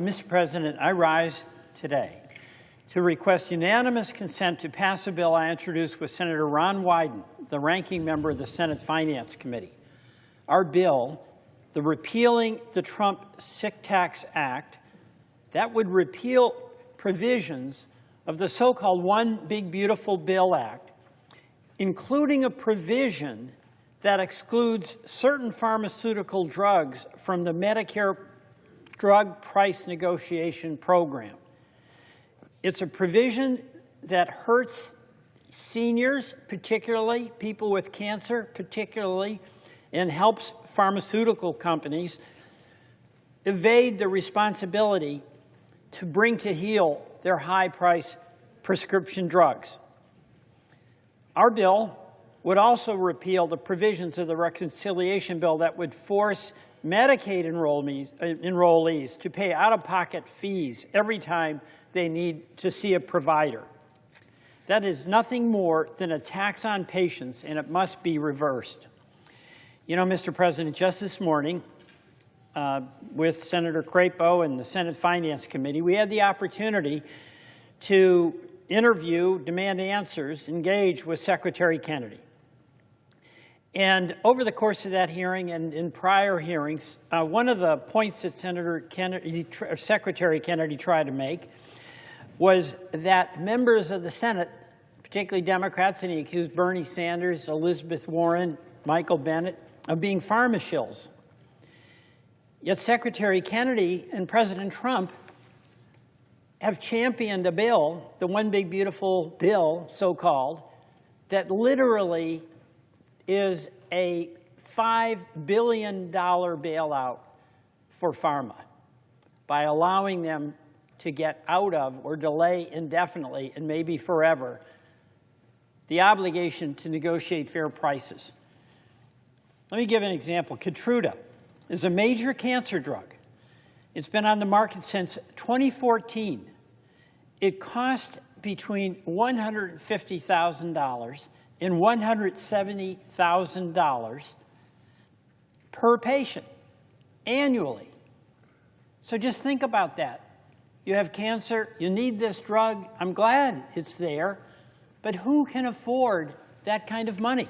Mr. President, I rise today to request unanimous consent to pass a bill I introduced with Senator Ron Wyden, the ranking member of the Senate Finance Committee. Our bill, the Repealing the Trump Sick Tax Act, that would repeal provisions of the so-called One Big Beautiful Bill Act, including a provision that excludes certain pharmaceutical drugs from the Medicare drug price negotiation program. It's a provision that hurts seniors, particularly people with cancer, particularly, and helps pharmaceutical companies evade the responsibility to bring to heel their high-price prescription drugs. Our bill would also repeal the provisions of the reconciliation bill that would force Medicaid enrollees to pay out-of-pocket fees every time they need to see a provider. That is nothing more than a tax on patients, and it must be reversed. You know, Mr. President, just this morning, with Senator Crapo and the Senate Finance Committee, we had the opportunity to interview, demand answers, engage with Secretary Kennedy. And over the course of that hearing and in prior hearings, one of the points that Secretary Kennedy tried to make was that members of the Senate, particularly Democrats, and he accused Bernie Sanders, Elizabeth Warren, Michael Bennet, of being pharma shills. Yet Secretary Kennedy and President Trump have championed a bill, the One Big Beautiful Bill, so-called, that literally is a $5 billion bailout for pharma by allowing them to get out of or delay indefinitely and maybe forever the obligation to negotiate fair prices. Let me give an example. Keytruda is a major cancer drug. It's been on the market since 2014. It costs between $150,000 and $170,000 per patient annually. So just think about that. You have cancer, you need this drug. I'm glad it's there, but who can afford that kind of money?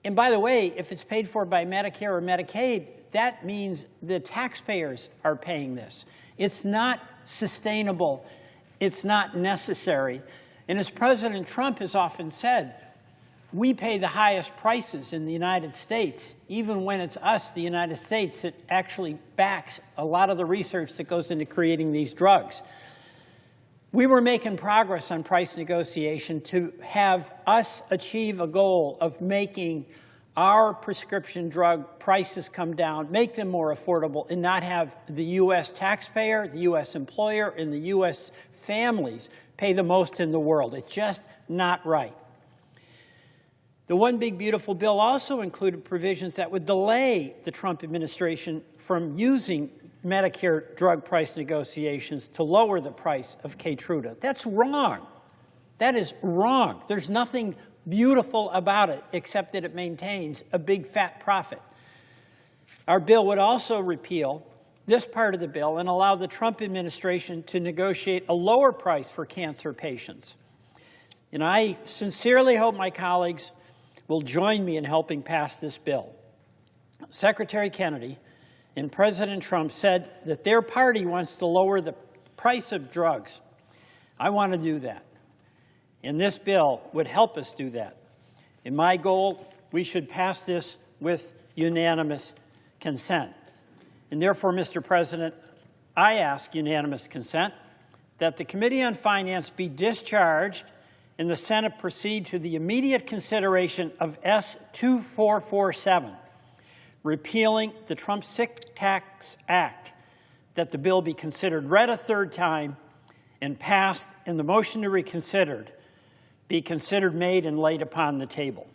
And by the way, if it's paid for by Medicare or Medicaid, that means the taxpayers are paying this. It's not sustainable. It's not necessary. And as President Trump has often said, we pay the highest prices in the United States, even when it's us, the United States, that actually backs a lot of the research that goes into creating these drugs. We were making progress on price negotiation to have us achieve a goal of making our prescription drug prices come down, make them more affordable, and not have the U.S. taxpayer, the U.S. employer, and the U.S. families pay the most in the world. It's just not right. The One Big Beautiful Bill also included provisions that would delay the Trump administration from using Medicare drug price negotiations to lower the price of Keytruda. That's wrong. That is wrong. There's nothing beautiful about it except that it maintains a big fat profit. Our bill would also repeal this part of the bill and allow the Trump administration to negotiate a lower price for cancer patients. And I sincerely hope my colleagues will join me in helping pass this bill. Secretary Kennedy and President Trump said that their party wants to lower the price of drugs. I want to do that. And this bill would help us do that. In my goal, we should pass this with unanimous consent. And therefore, Mr. President, I ask unanimous consent that the Committee on Finance be discharged and the Senate proceed to the immediate consideration of S-2447, repealing the Trump Sick Tax Act, that the bill be considered read a third time and passed, and the motion to reconsider be considered made and laid upon the table.